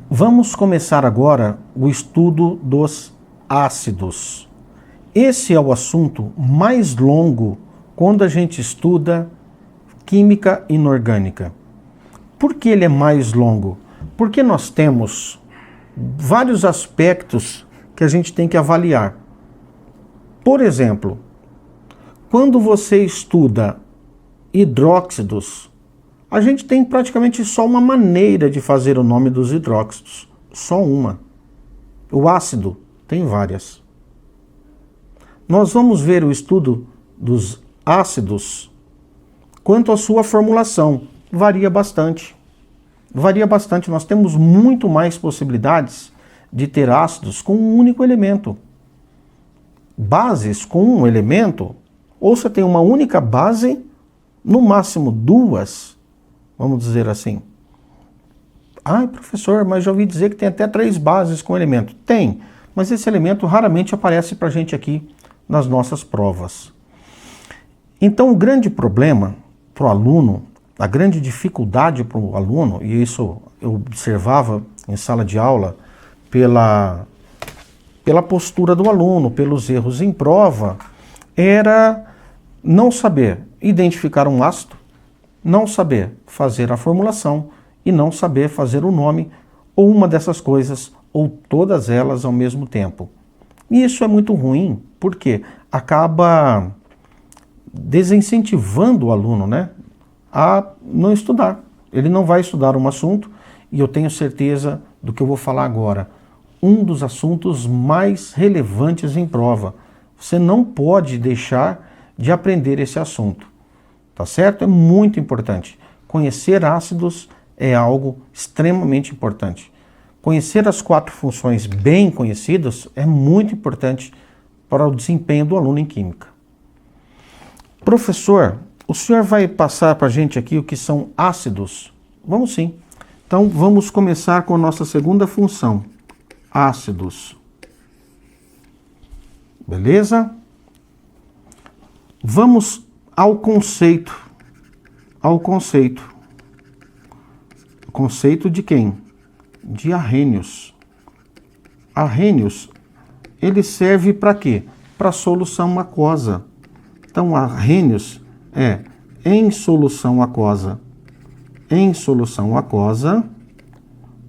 Vamos começar agora o estudo dos ácidos. Esse é o assunto mais longo quando a gente estuda química inorgânica. Por que ele é mais longo? Porque nós temos vários aspectos que a gente tem que avaliar. Por exemplo, quando você estuda hidróxidos, a gente tem praticamente só uma maneira de fazer o nome dos hidróxidos. Só uma. O ácido tem várias. Nós vamos ver o estudo dos ácidos. Quanto à sua formulação, varia bastante. Varia bastante. Nós temos muito mais possibilidades de ter ácidos com um único elemento. Bases com um elemento, ou você tem uma única base, no máximo duas, vamos dizer assim. Ai, professor, mas já ouvi dizer que tem até 3 bases com elemento. Tem, mas esse elemento raramente aparece para a gente aqui nas nossas provas. Então, o grande problema para o aluno, a grande dificuldade para o aluno, e isso eu observava em sala de aula pela postura do aluno, pelos erros em prova, era não saber identificar um ácido, não saber fazer a formulação e não saber fazer o nome, ou uma dessas coisas, ou todas elas ao mesmo tempo. E isso é muito ruim, porque acaba desincentivando o aluno, né, a não estudar. Ele não vai estudar um assunto, e eu tenho certeza do que eu vou falar agora. Um dos assuntos mais relevantes em prova. Você não pode deixar de aprender esse assunto. Tá certo? É muito importante. Conhecer ácidos é algo extremamente importante. Conhecer as 4 funções bem conhecidas é muito importante para o desempenho do aluno em química. Professor, o senhor vai passar para a gente aqui o que são ácidos? Vamos sim. Então vamos começar com a nossa segunda função. Ácidos. Beleza? Vamos ao conceito. Ao conceito. O conceito de quem? De Arrhenius. Arrhenius, ele serve para quê? Para solução aquosa. Então, Arrhenius é em solução aquosa. Em solução aquosa.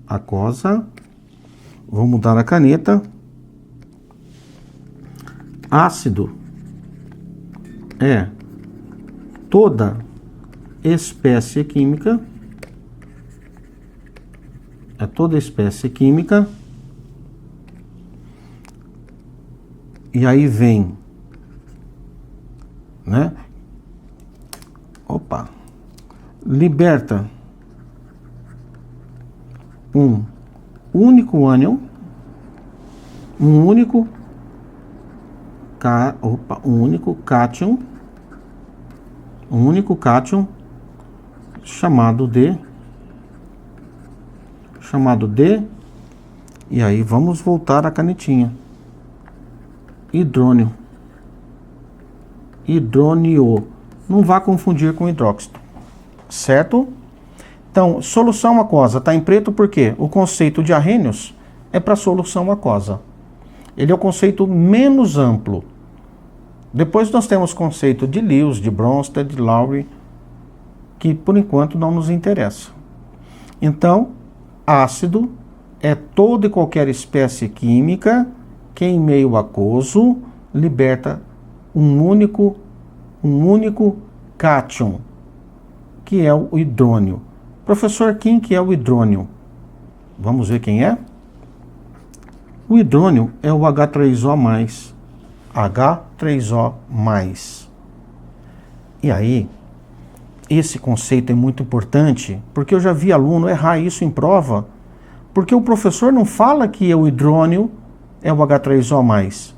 Aquosa. Vou mudar a caneta. Ácido é toda espécie química. É toda espécie química. E aí vem, né? Opa! Liberta um único ânion, um único cátion, chamado de, e aí vamos voltar à canetinha, hidrônio, não vá confundir com hidróxido, certo? Então, solução aquosa está em preto porque o conceito de Arrhenius é para solução aquosa. Ele é o conceito menos amplo. Depois nós temos o conceito de Lewis, de Bronsted, de Lowry, que por enquanto não nos interessa. Então, ácido é toda e qualquer espécie química que em meio aquoso liberta um único cátion, que é o hidrônio. Professor, quem que é o hidrônio? Vamos ver quem é? O hidrônio é o H3O+. H3O+. E aí, esse conceito é muito importante, porque eu já vi aluno errar isso em prova, porque o professor não fala que o hidrônio é o H3O+.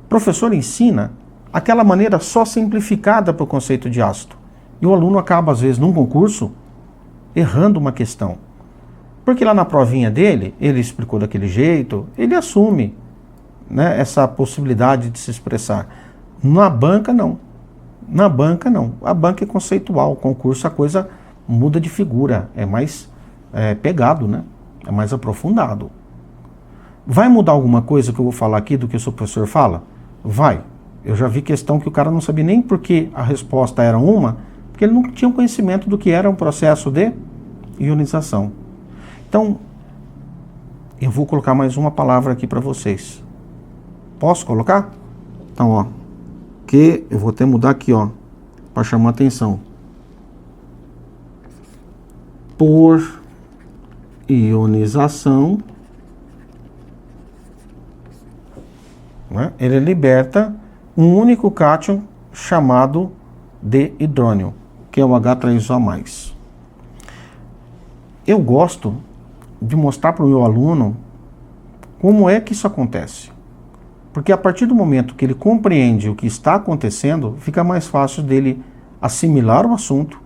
O professor ensina aquela maneira só simplificada para o conceito de ácido. E o aluno acaba, às vezes, num concurso, errando uma questão. Porque lá na provinha dele, ele explicou daquele jeito, ele assume, né, essa possibilidade de se expressar. Na banca, não. Na banca, não. A banca é conceitual. O concurso, a coisa muda de figura, é mais pegado, né? É mais aprofundado. Vai mudar alguma coisa que eu vou falar aqui do que o seu professor fala? Vai. Eu já vi questão que o cara não sabia nem porque a resposta era uma, porque ele não tinha conhecimento do que era um processo de ionização. Então, eu vou colocar mais uma palavra aqui para vocês. Posso colocar? Então, ó, que eu vou até mudar aqui, ó, para chamar a atenção. Por ionização, né, ele liberta um único cátion chamado de hidrônio, que é o H3O+. Eu gosto de mostrar para o meu aluno como é que isso acontece. Porque a partir do momento que ele compreende o que está acontecendo, fica mais fácil dele assimilar o assunto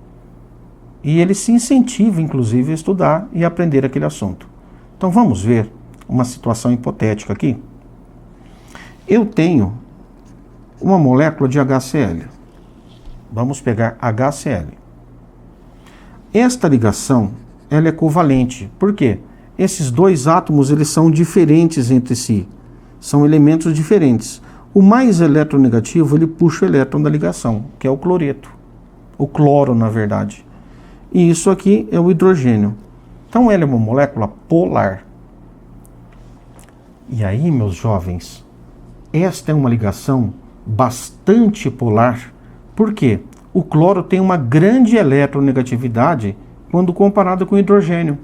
e ele se incentiva, inclusive, a estudar e aprender aquele assunto. Então vamos ver uma situação hipotética aqui. Eu tenho uma molécula de HCl. Vamos pegar HCl. Esta ligação, ela é covalente. Por quê? Esses dois átomos, eles são diferentes entre si. São elementos diferentes. O mais eletronegativo, ele puxa o elétron da ligação, que é o cloreto. O cloro, na verdade. E isso aqui é o hidrogênio. Então, ela é uma molécula polar. E aí, meus jovens, esta é uma ligação bastante polar. Por quê? O cloro tem uma grande eletronegatividade quando comparado com o hidrogênio.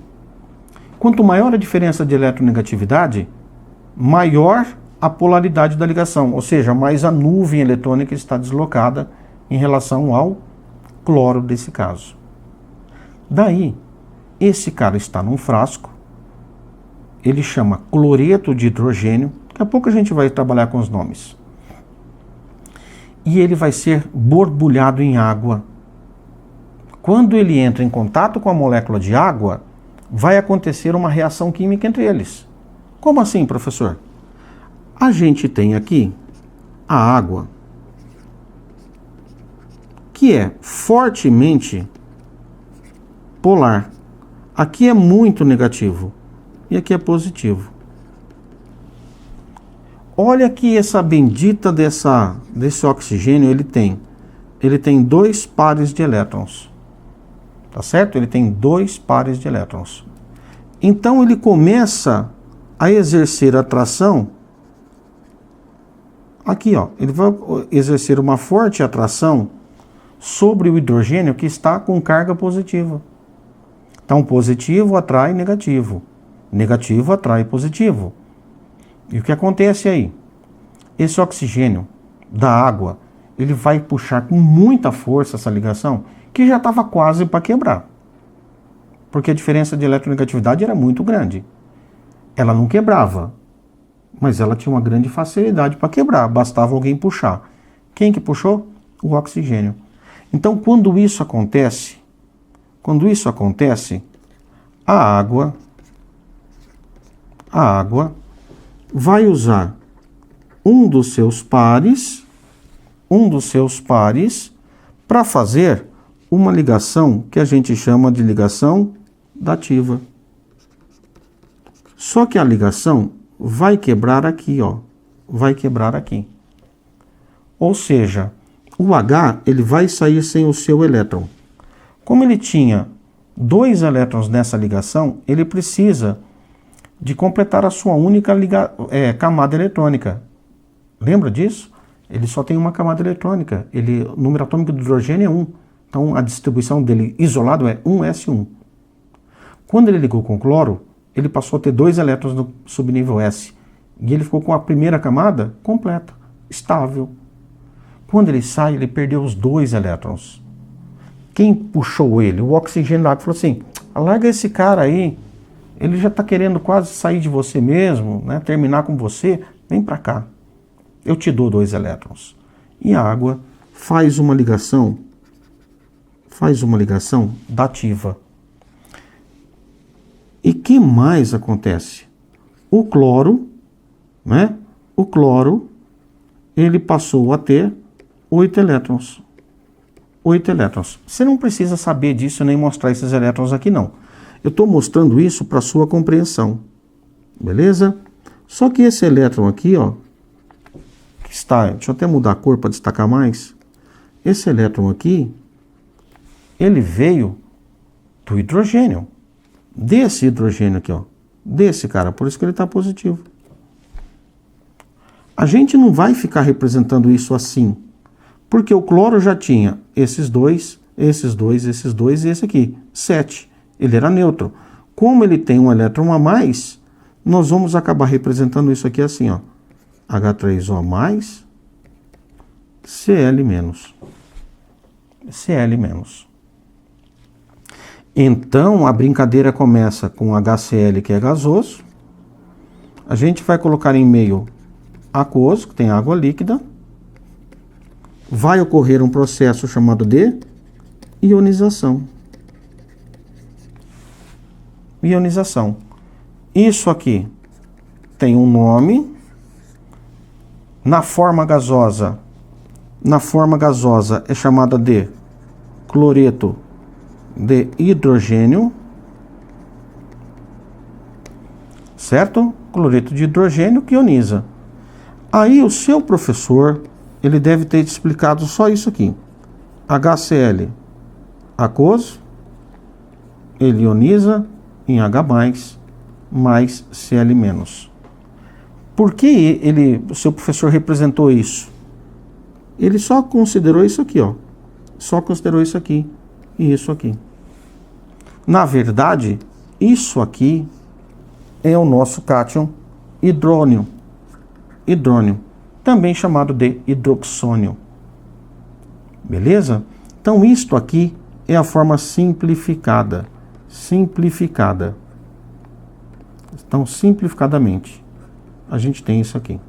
Quanto maior a diferença de eletronegatividade, maior a polaridade da ligação, ou seja, mais a nuvem eletrônica está deslocada em relação ao cloro desse caso. Daí, esse cara está num frasco, ele chama cloreto de hidrogênio, daqui a pouco a gente vai trabalhar com os nomes. E ele vai ser borbulhado em água. Quando ele entra em contato com a molécula de água, vai acontecer uma reação química entre eles. Como assim, professor? A gente tem aqui a água, que é fortemente polar. Aqui é muito negativo e aqui é positivo. Olha que essa bendita desse oxigênio ele tem 2 pares de elétrons. Tá certo? Ele tem 2 pares de elétrons. Então ele começa a exercer atração aqui, ó. Ele vai exercer uma forte atração sobre o hidrogênio que está com carga positiva. Então positivo atrai negativo, negativo atrai positivo. E o que acontece aí? Esse oxigênio da água, ele vai puxar com muita força essa ligação, que já estava quase para quebrar. Porque a diferença de eletronegatividade era muito grande. Ela não quebrava, mas ela tinha uma grande facilidade para quebrar, bastava alguém puxar. Quem que puxou? O oxigênio. Então, quando isso acontece, a água vai usar um dos seus pares para fazer uma ligação que a gente chama de ligação dativa. Só que a ligação vai quebrar aqui, ó. Vai quebrar aqui. Ou seja, o H ele vai sair sem o seu elétron. Como ele tinha 2 elétrons nessa ligação, ele precisa de completar a sua única camada eletrônica. Lembra disso? Ele só tem uma camada eletrônica. O número atômico do hidrogênio é 1. Então a distribuição dele isolado é 1s1. Quando ele ligou com o cloro, ele passou a ter 2 elétrons no subnível S. E ele ficou com a primeira camada completa, estável. Quando ele sai, ele perdeu os 2 elétrons. Quem puxou ele? O oxigênio da água falou assim: larga esse cara aí, ele já está querendo quase sair de você mesmo, né? Terminar com você, vem para cá. Eu te dou 2 elétrons. E a água faz uma ligação dativa. E que mais acontece? O cloro, né? O cloro, ele passou a ter 8 elétrons. 8 elétrons. Você não precisa saber disso nem mostrar esses elétrons aqui não. Eu estou mostrando isso para sua compreensão. Beleza? Só que esse elétron aqui, ó, que está, deixa eu até mudar a cor para destacar mais. Esse elétron aqui, ele veio do hidrogênio. Desse hidrogênio aqui, ó. Desse cara, por isso que ele está positivo. A gente não vai ficar representando isso assim. Porque o cloro já tinha esses dois, esses dois, esses dois e esse aqui, 7. Ele era neutro. Como ele tem um elétron a mais, nós vamos acabar representando isso aqui assim, ó. H3O+, Cl-. Cl-. Então, a brincadeira começa com HCl, que é gasoso. A gente vai colocar em meio aquoso, que tem água líquida. Vai ocorrer um processo chamado de ionização. Ionização. Isso aqui tem um nome. Na forma gasosa é chamada de cloreto de hidrogênio. Certo? Cloreto de hidrogênio que ioniza. Aí o seu professor, ele deve ter te explicado só isso aqui. HCl, aquoso, ele ioniza em H+, mais Cl-. Por que o seu professor representou isso? Ele só considerou isso aqui, ó. Só considerou isso aqui e isso aqui. Na verdade, isso aqui é o nosso cátion hidrônio. Hidrônio, também chamado de hidroxônio. Beleza? Então, isto aqui é a forma simplificada. Simplificada. Então, simplificadamente, a gente tem isso aqui.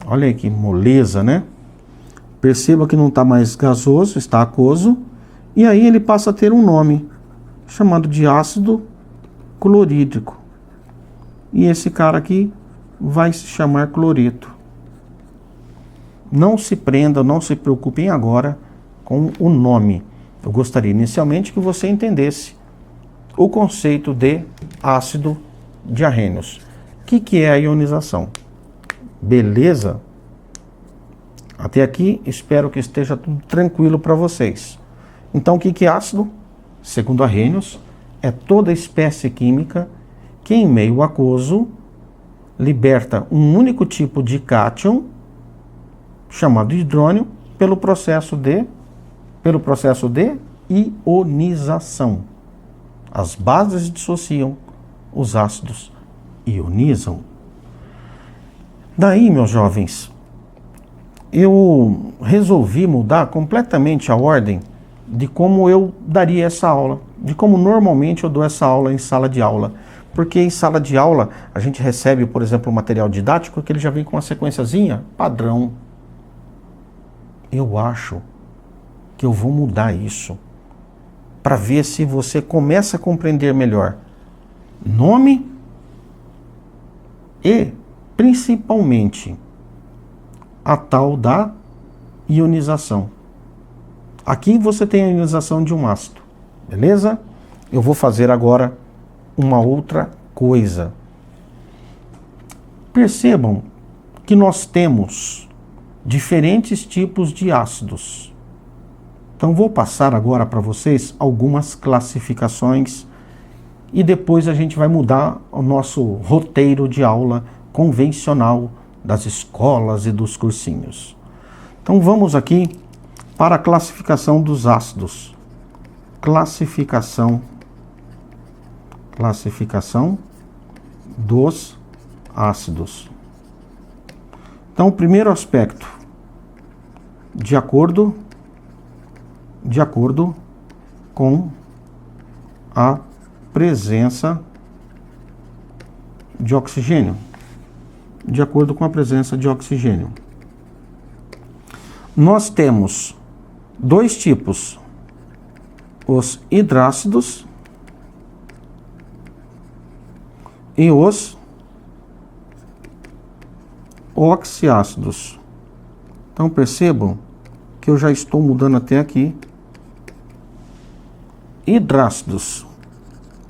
Olha aí que moleza, né? Perceba que não está mais gasoso, está aquoso. E aí ele passa a ter um nome, chamado de ácido clorídrico. E esse cara aqui vai se chamar cloreto. Não se prendam, não se preocupem agora com o nome. Eu gostaria inicialmente que você entendesse o conceito de ácido diarrênios. O que é a ionização? Beleza? Até aqui, espero que esteja tudo tranquilo para vocês. Então, o que é ácido? Segundo Arrhenius, é toda espécie química que em meio aquoso liberta um único tipo de cátion, chamado hidrônio, pelo processo de ionização. As bases dissociam, os ácidos ionizam. Daí, meus jovens, eu resolvi mudar completamente a ordem de como eu daria essa aula, de como normalmente eu dou essa aula em sala de aula. Porque em sala de aula a gente recebe, por exemplo, o material didático que ele já vem com uma sequenciazinha padrão. Eu acho que eu vou mudar isso para ver se você começa a compreender melhor nome e, principalmente, a tal da ionização. Aqui você tem a ionização de um ácido, beleza? Eu vou fazer agora uma outra coisa. Percebam que nós temos diferentes tipos de ácidos. Então vou passar agora para vocês algumas classificações e depois a gente vai mudar o nosso roteiro de aula convencional das escolas e dos cursinhos. Então vamos aqui para a classificação dos ácidos. Classificação dos ácidos. Então, o primeiro aspecto, de acordo com a presença de oxigênio. De acordo com a presença de oxigênio. Nós temos dois tipos, os hidrácidos e os oxiácidos. Então percebam que eu já estou mudando até aqui. Hidrácidos.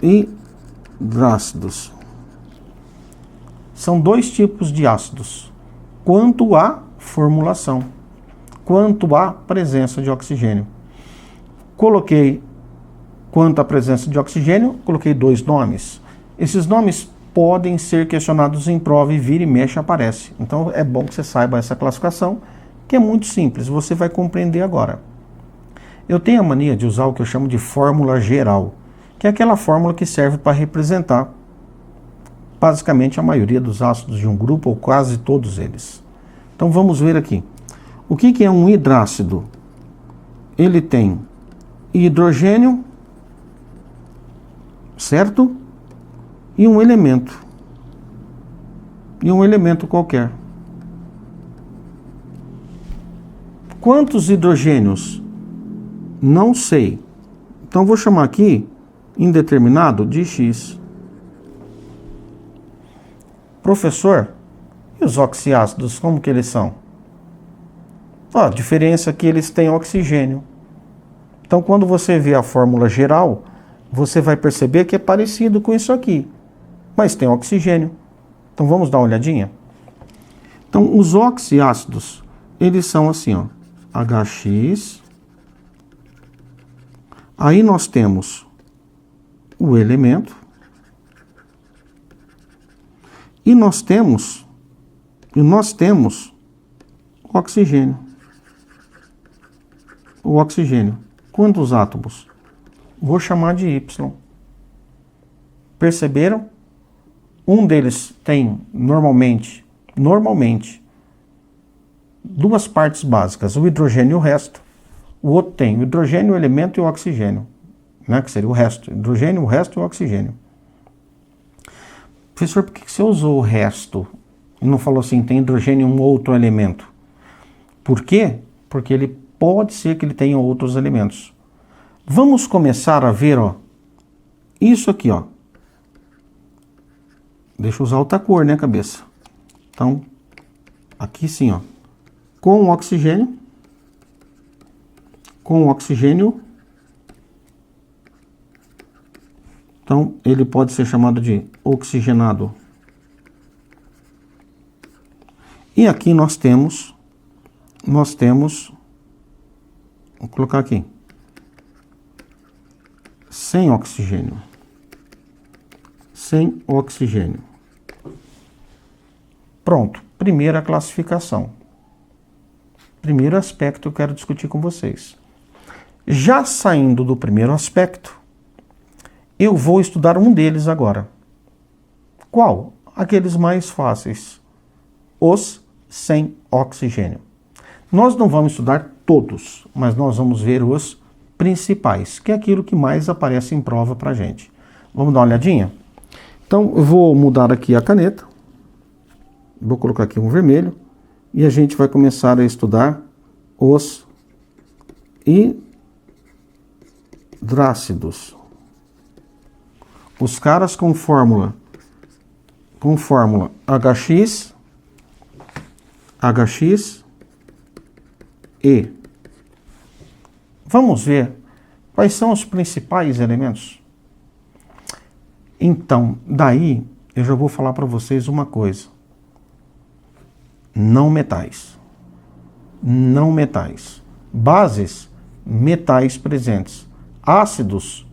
Hidrácidos. São dois tipos de ácidos. Quanto à formulação, quanto à presença de oxigênio. Quanto à presença de oxigênio, coloquei dois nomes. Esses nomes podem ser questionados em prova e vira e mexe aparece. Então é bom que você saiba essa classificação, que é muito simples, você vai compreender agora. Eu tenho a mania de usar o que eu chamo de fórmula geral, que é aquela fórmula que serve para representar basicamente a maioria dos ácidos de um grupo, ou quase todos eles. Então vamos ver aqui. O que é um hidrácido? Ele tem hidrogênio, certo? E um elemento. E um elemento qualquer. Quantos hidrogênios? Não sei. Então vou chamar aqui indeterminado de X. Professor, e os oxiácidos, como que eles são? A diferença é que eles têm oxigênio. Então, quando você vê a fórmula geral, você vai perceber que é parecido com isso aqui, mas tem oxigênio. Então, vamos dar uma olhadinha? Então, os oxiácidos, eles são assim, ó, HX. Aí nós temos o elemento. E nós temos o oxigênio. O oxigênio. Quantos átomos? Vou chamar de Y. Perceberam? Um deles tem normalmente, duas partes básicas, o hidrogênio e o resto. O outro tem o hidrogênio, o elemento e o oxigênio, né? Que seria o resto. Hidrogênio, o resto e o oxigênio. Professor, por que você usou o resto? E não falou assim, tem hidrogênio e um outro elemento. Por quê? Porque ele pode ser que ele tenha outros elementos. Vamos começar a ver, ó, isso aqui, ó. Deixa eu usar outra cor, né, cabeça? Então, aqui sim, ó. Com oxigênio. Então, ele pode ser chamado de oxigenado. E aqui nós temos, vou colocar aqui, sem oxigênio. Pronto, primeira classificação. Primeiro aspecto que eu quero discutir com vocês. Já saindo do primeiro aspecto, eu vou estudar um deles agora. Qual? Aqueles mais fáceis. Os sem oxigênio. Nós não vamos estudar todos, mas nós vamos ver os principais, que é aquilo que mais aparece em prova pra gente. Vamos dar uma olhadinha? Então, eu vou mudar aqui a caneta. Vou colocar aqui um vermelho. E a gente vai começar a estudar os hidrácidos. Os caras com fórmula HX, E. Vamos ver quais são os principais elementos. Então, daí eu já vou falar para vocês uma coisa. Não metais. Bases, metais presentes. Ácidos,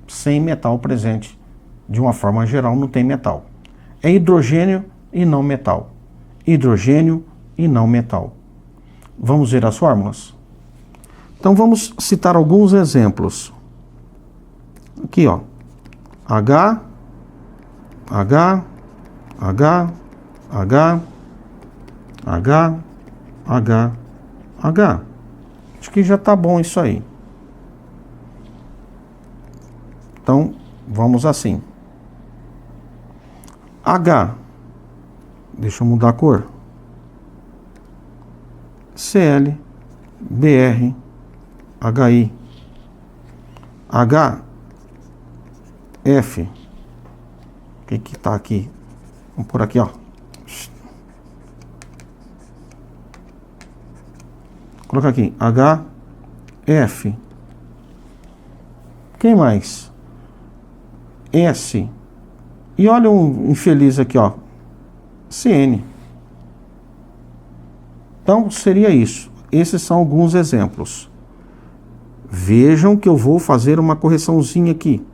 sem metal presente. De uma forma geral, não tem metal. É hidrogênio e não metal. Vamos ver as fórmulas? Então vamos citar alguns exemplos. Aqui, ó. H. Acho que já tá bom isso aí. Então, vamos assim. H. Deixa eu mudar a cor. Cl, Br, Hi. H, F. O que tá aqui? Vamos por aqui, ó. Vou colocar aqui, HF. Quem mais? S. E olha um infeliz aqui, ó. CN. Então, seria isso. Esses são alguns exemplos. Vejam que eu vou fazer uma correçãozinha aqui.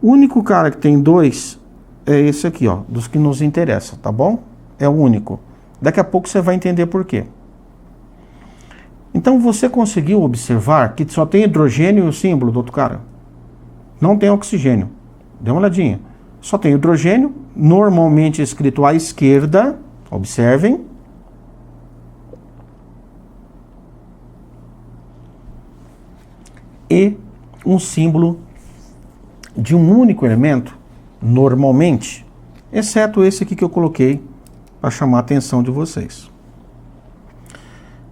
O único cara que tem 2 é esse aqui, ó, dos que nos interessa, tá bom? É o único. Daqui a pouco você vai entender por quê. Então, você conseguiu observar que só tem hidrogênio e o símbolo do outro cara? Não tem oxigênio. Dê uma olhadinha. Só tem hidrogênio, normalmente escrito à esquerda. Observem. E um símbolo de um único elemento, normalmente, exceto esse aqui que eu coloquei para chamar a atenção de vocês.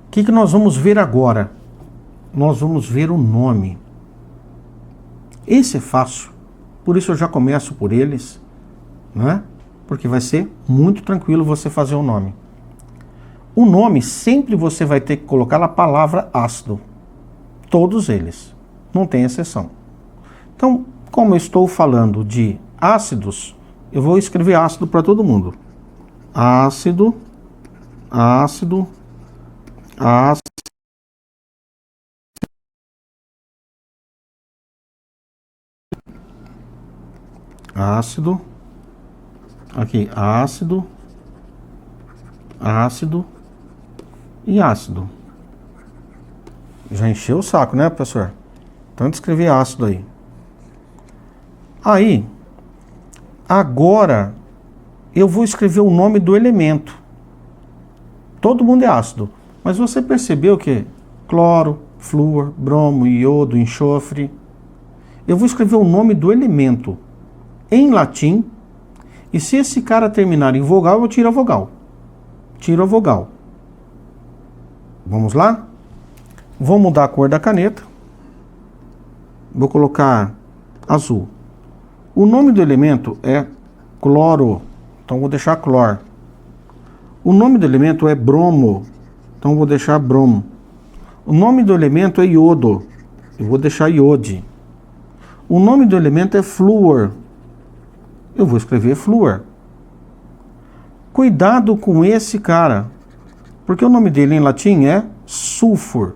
O que nós vamos ver agora? Nós vamos ver o nome. Esse é fácil, por isso eu já começo por eles, né? Porque vai ser muito tranquilo você fazer o nome. O nome sempre você vai ter que colocar a palavra ácido. Todos eles, não tem exceção. Então, como eu estou falando de ácidos, eu vou escrever ácido para todo mundo. Ácido, ácido, ácido. Ácido. Aqui, ácido, ácido e ácido. Já encheu o saco, né, professor? Tanto escrever ácido aí. Aí, agora, eu vou escrever o nome do elemento. Todo mundo é ácido. Mas você percebeu que cloro, flúor, bromo, iodo, enxofre. Eu vou escrever o nome do elemento em latim. E se esse cara terminar em vogal, eu tiro a vogal. Tiro a vogal. Vamos lá? Vou mudar a cor da caneta. Vou colocar azul. O nome do elemento é cloro. Então vou deixar clor. O nome do elemento é bromo. Então vou deixar bromo. O nome do elemento é iodo. Eu vou deixar iode. O nome do elemento é flúor. Eu vou escrever flúor. Cuidado com esse cara, porque o nome dele em latim é sulfur.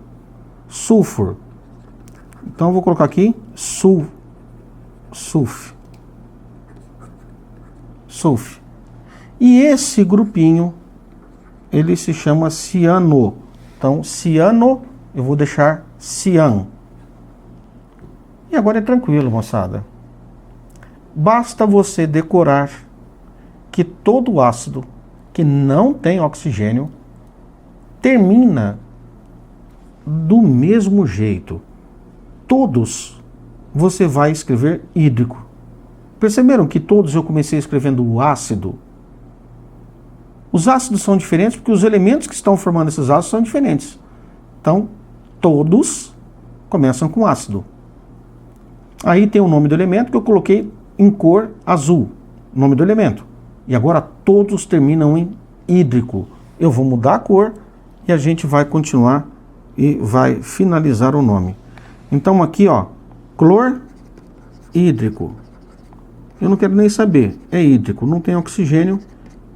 Sulfur. Então eu vou colocar aqui sulf. Sulf. E esse grupinho, ele se chama ciano. Então, ciano, eu vou deixar cian. E agora é tranquilo, moçada. Basta você decorar que todo ácido que não tem oxigênio termina do mesmo jeito. Todos você vai escrever hídrico. Perceberam que todos eu comecei escrevendo o ácido? Os ácidos são diferentes porque os elementos que estão formando esses ácidos são diferentes. Então, todos começam com ácido. Aí tem o nome do elemento que eu coloquei em cor azul, nome do elemento. E agora todos terminam em hídrico. Eu vou mudar a cor e a gente vai continuar e vai finalizar o nome. Então aqui, ó, clor hídrico. Eu não quero nem saber, é hídrico, não tem oxigênio,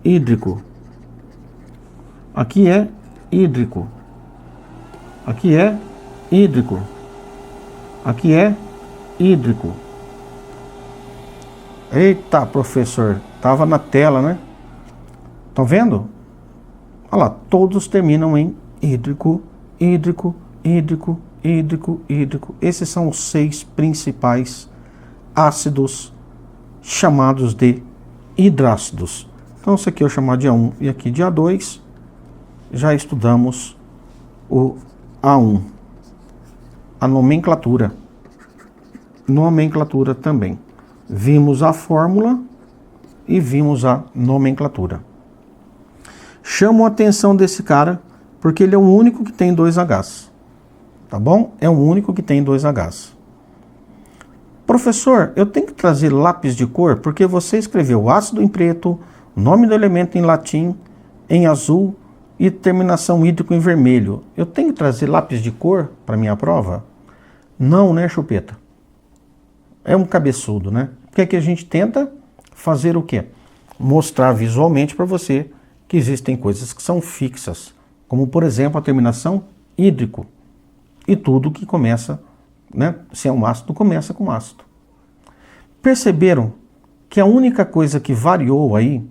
hídrico. Aqui é hídrico. Aqui é hídrico. Aqui é hídrico. Eita, professor, tava na tela, né? Estão vendo? Olha lá, todos terminam em hídrico, hídrico, hídrico, hídrico, hídrico. Esses são os 6 principais ácidos chamados de hidrácidos. Então, isso aqui eu chamar de A1 e aqui de A2. Já estudamos o A1. A nomenclatura. Nomenclatura também. Vimos a fórmula e vimos a nomenclatura. Chamo a atenção desse cara porque ele é o único que tem 2 Hs. Tá bom? É o único que tem 2 Hs. Professor, eu tenho que trazer lápis de cor porque você escreveu ácido em preto, o nome do elemento em latim, em azul e terminação hídrico em vermelho. Eu tenho que trazer lápis de cor para minha prova? Não, né, Chupeta? É um cabeçudo, né? Porque aqui a gente tenta fazer o quê? Mostrar visualmente para você que existem coisas que são fixas, como, por exemplo, a terminação hídrico. E tudo que começa, né? Se é um ácido, começa com ácido. Perceberam que a única coisa que variou aí,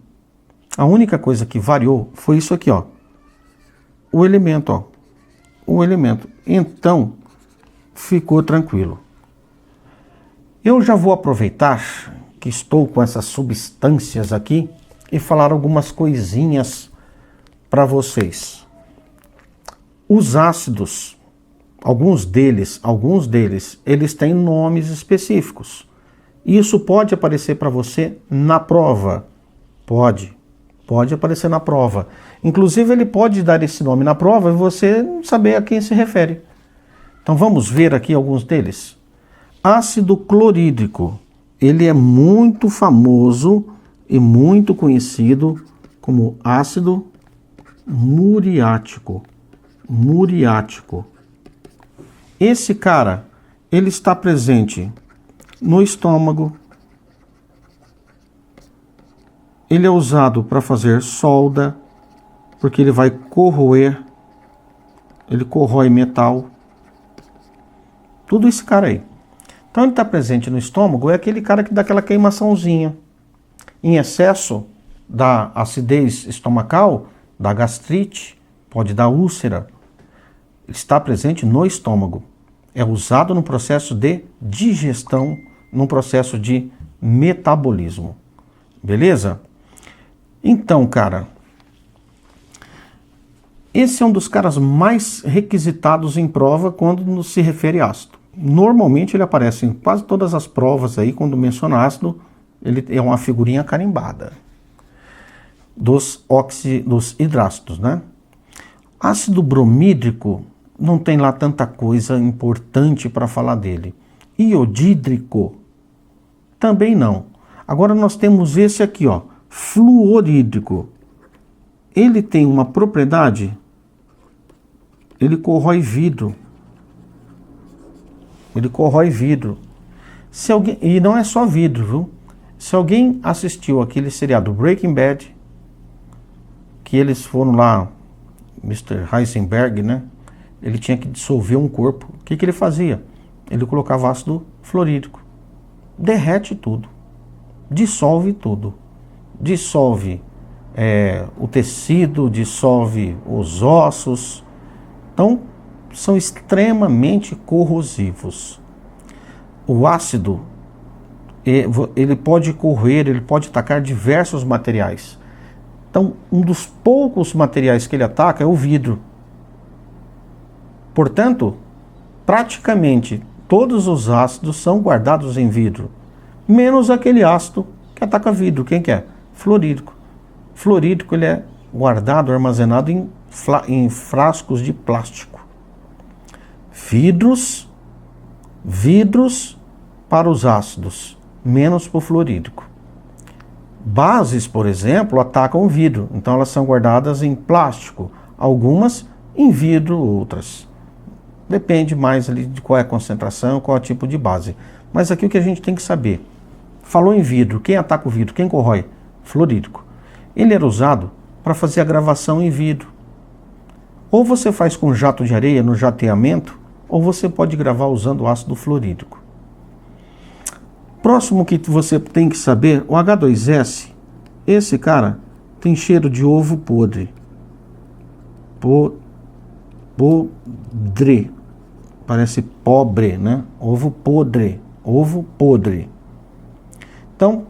a única coisa que variou foi isso aqui, ó. O elemento, ó. O elemento. Então, ficou tranquilo. Eu já vou aproveitar que estou com essas substâncias aqui e falar algumas coisinhas para vocês. Os ácidos, alguns deles, eles têm nomes específicos. Isso pode aparecer para você na prova. Pode aparecer na prova. Inclusive, ele pode dar esse nome na prova e você não saber a quem se refere. Então, vamos ver aqui alguns deles. Ácido clorídrico. Ele é muito famoso e muito conhecido como ácido muriático. Esse cara, ele está presente no estômago. Ele é usado para fazer solda, porque ele vai corroer, ele corrói metal. Tudo esse cara aí. Então ele está presente no estômago, é aquele cara que dá aquela queimaçãozinha. Em excesso da acidez estomacal, da gastrite, pode dar úlcera. Ele está presente no estômago. É usado no processo de digestão, num processo de metabolismo. Beleza? Então, cara, esse é um dos caras mais requisitados em prova quando se refere a ácido. Normalmente ele aparece em quase todas as provas aí, quando menciona ácido, ele é uma figurinha carimbada dos hidrácidos, né? Ácido bromídrico não tem lá tanta coisa importante para falar dele. Iodídrico também não. Agora nós temos esse aqui, ó, fluorídrico. Ele tem uma propriedade, ele corrói vidro. Ele corrói vidro. Se alguém, e não é só vidro, viu? Se alguém assistiu aquele seriado Breaking Bad, que eles foram lá, Mr. Heisenberg, né? Ele tinha que dissolver um corpo. O que ele fazia? Ele colocava ácido fluorídrico. Derrete tudo. Dissolve tudo. Dissolve o tecido, dissolve os ossos. Então, são extremamente corrosivos. O ácido, ele pode corroer, ele pode atacar diversos materiais. Então, um dos poucos materiais que ele ataca é o vidro. Portanto, praticamente todos os ácidos são guardados em vidro, menos aquele ácido que ataca vidro. Quem que é? Fluorídrico. Fluorídrico, ele é guardado, armazenado em frascos de plástico. Vidros para os ácidos, menos para o fluorídrico. Bases, por exemplo, atacam o vidro, então elas são guardadas em plástico, algumas em vidro, outras. Depende mais ali de qual é a concentração, qual é o tipo de base. Mas aqui o que a gente tem que saber, falou em vidro, quem ataca o vidro, quem corrói? Fluorídrico. Ele era usado para fazer a gravação em vidro. Ou você faz com jato de areia no jateamento, ou você pode gravar usando ácido fluorídrico. Próximo que você tem que saber, o H2S, esse cara tem cheiro de ovo podre. Podre. Parece pobre, né? Ovo podre. Ovo podre. Então,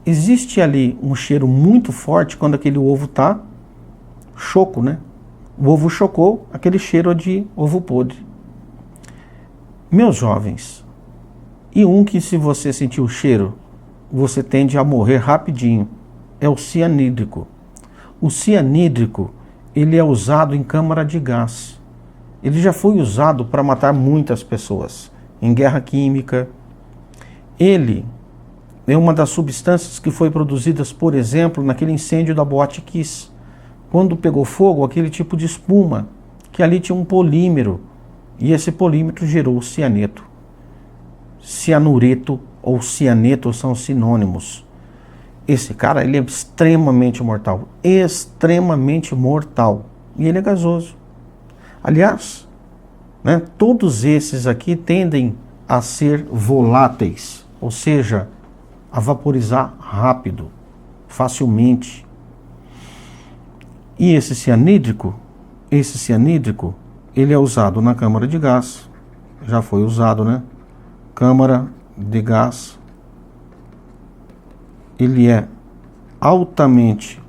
existe ali um cheiro muito forte quando aquele ovo está choco, né? O ovo chocou, aquele cheiro de ovo podre. Meus jovens, e um que se você sentir o cheiro, você tende a morrer rapidinho, é o cianídrico. O cianídrico, ele é usado em câmara de gás. Ele já foi usado para matar muitas pessoas, em guerra química. Ele é uma das substâncias que foi produzidas, por exemplo, naquele incêndio da Boate Kiss. quando pegou fogo, aquele tipo de espuma, que ali tinha um polímero, e esse polímero gerou o cianeto. Cianureto ou cianeto são sinônimos. Esse cara, ele é extremamente mortal, extremamente mortal, e ele é gasoso. Aliás, né, todos esses aqui tendem a ser voláteis, ou seja, a vaporizar rápido, facilmente. E esse cianídrico, ele é usado na câmara de gás, já foi usado, né? Câmara de gás, ele é altamente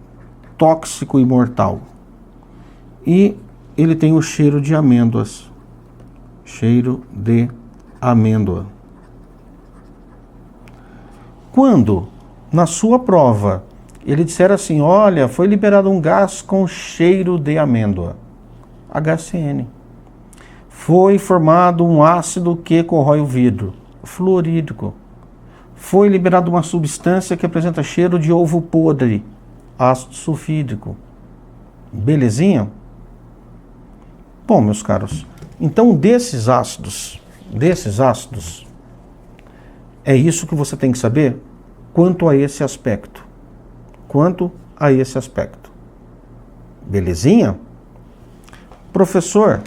tóxico e mortal. E ele tem o cheiro de amêndoas. Cheiro de amêndoa. Quando, na sua prova, ele disser assim, olha, foi liberado um gás com cheiro de amêndoa, HCN. Foi formado um ácido que corrói o vidro, fluorídrico. Foi liberada uma substância que apresenta cheiro de ovo podre, ácido sulfídrico. Belezinha? Bom, meus caros, então desses ácidos, é isso que você tem que saber quanto a esse aspecto. Belezinha? Professor,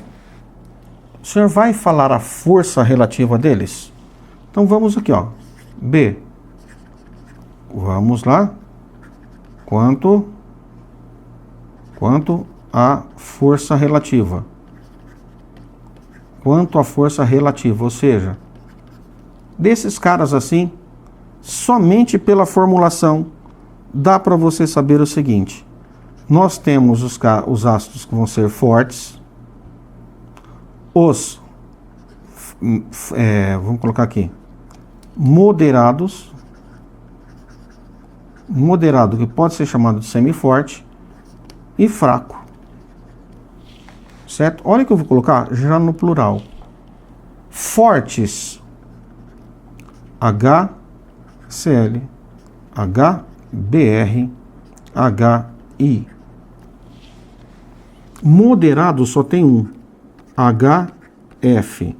o senhor vai falar a força relativa deles? Então vamos aqui, ó. B. Vamos lá. Quanto a força relativa. Quanto a força relativa, ou seja, desses caras assim, somente pela formulação, dá para você saber o seguinte. Nós temos os ácidos que vão ser fortes, vamos colocar aqui, moderados, moderado que pode ser chamado de semiforte, e fraco. Certo? Olha que eu vou colocar já no plural. Fortes, HCl, HBr, HI. Moderado só tem um, HF.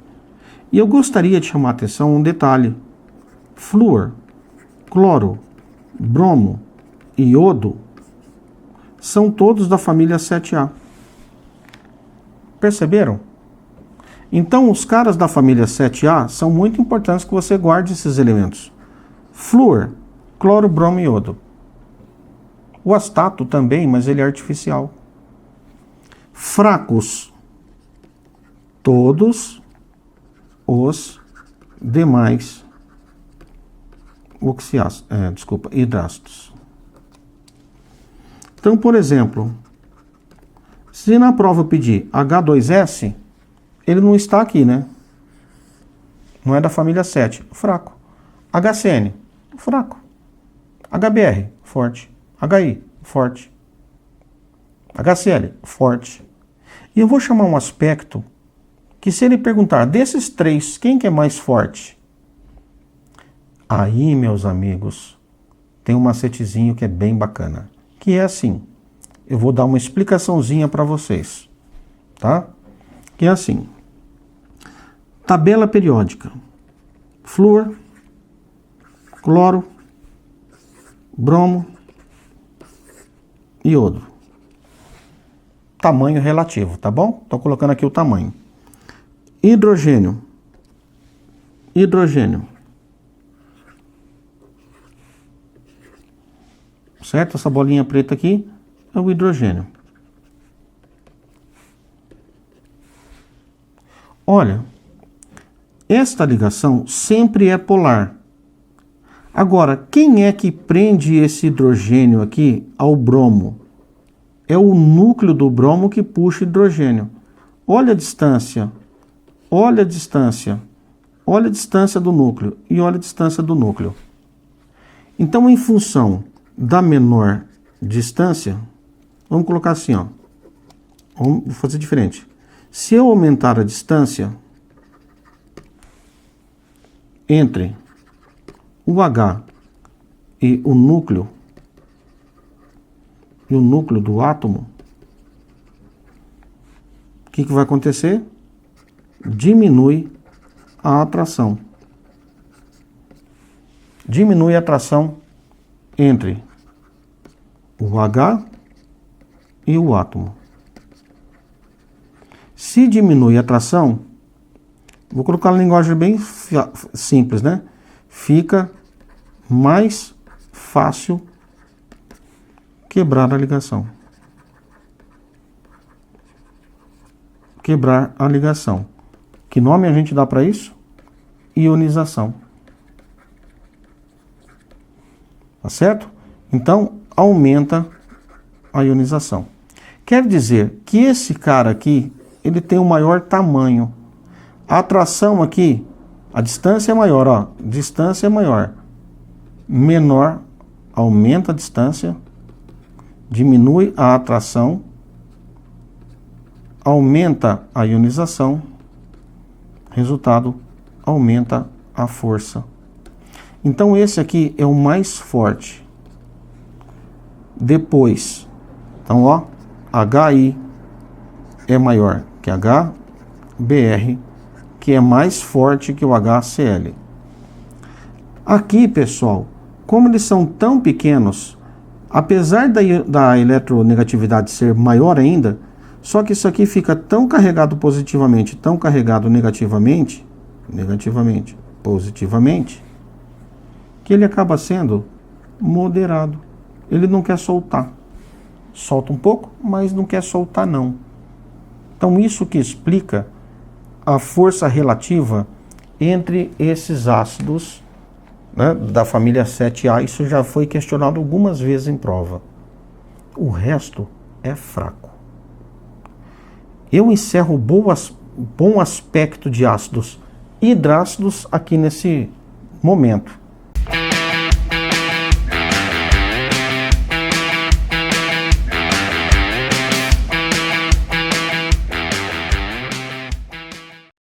E eu gostaria de chamar a atenção um detalhe. Flúor, cloro, bromo e iodo são todos da família 7A. Perceberam? Então, os caras da família 7A são muito importantes que você guarde esses elementos. Flúor, cloro, bromo e iodo. O astato também, mas ele é artificial. Fracos, todos os demais hidrácidos. Então, por exemplo, se na prova eu pedir H2S, ele não está aqui, né? Não é da família 7, fraco. HCN, fraco. HBr, forte. HI, forte. HCl, forte. E eu vou chamar um aspecto que, se ele perguntar desses três, quem que é mais forte? Aí, meus amigos, tem um macetezinho que é bem bacana. Que é assim, eu vou dar uma explicaçãozinha para vocês, tá? Que é assim, tabela periódica, flúor, cloro, bromo, iodo. Tamanho relativo, tá bom? Estou colocando aqui o tamanho. Hidrogênio. Certo? Essa bolinha preta aqui é o hidrogênio. Olha, esta ligação sempre é polar. Agora, quem é que prende esse hidrogênio aqui ao bromo? É o núcleo do bromo que puxa hidrogênio. Olha a distância. Olha a distância do núcleo e olha a distância do núcleo. Então, em função da menor distância, vamos colocar assim, ó. Vamos fazer diferente. Se eu aumentar a distância entre o H e o núcleo do átomo, que vai acontecer? Diminui a atração. Diminui a atração entre o H e o átomo. Se diminui a atração, vou colocar uma linguagem bem simples, né? Fica mais fácil quebrar a ligação. Quebrar a ligação. Que nome a gente dá para isso? Ionização. Tá certo? Então, aumenta a ionização. Quer dizer que esse cara aqui, ele tem um maior tamanho. A atração aqui, a distância é maior, ó. Distância é maior. Menor, aumenta a distância, diminui a atração, aumenta a ionização, resultado, aumenta a força. Então esse aqui é o mais forte. Depois, então ó, HI é maior que HBr, que é mais forte que o HCl. Aqui, pessoal, como eles são tão pequenos, apesar da eletronegatividade ser maior ainda, só que isso aqui fica tão carregado positivamente, tão carregado negativamente, positivamente, que ele acaba sendo moderado. Ele não quer soltar. Solta um pouco, mas não quer soltar não. Então isso que explica a força relativa entre esses ácidos, né, da família 7A. Isso já foi questionado algumas vezes em prova. O resto é fraco. Eu encerro bom aspecto de ácidos hidrácidos aqui nesse momento.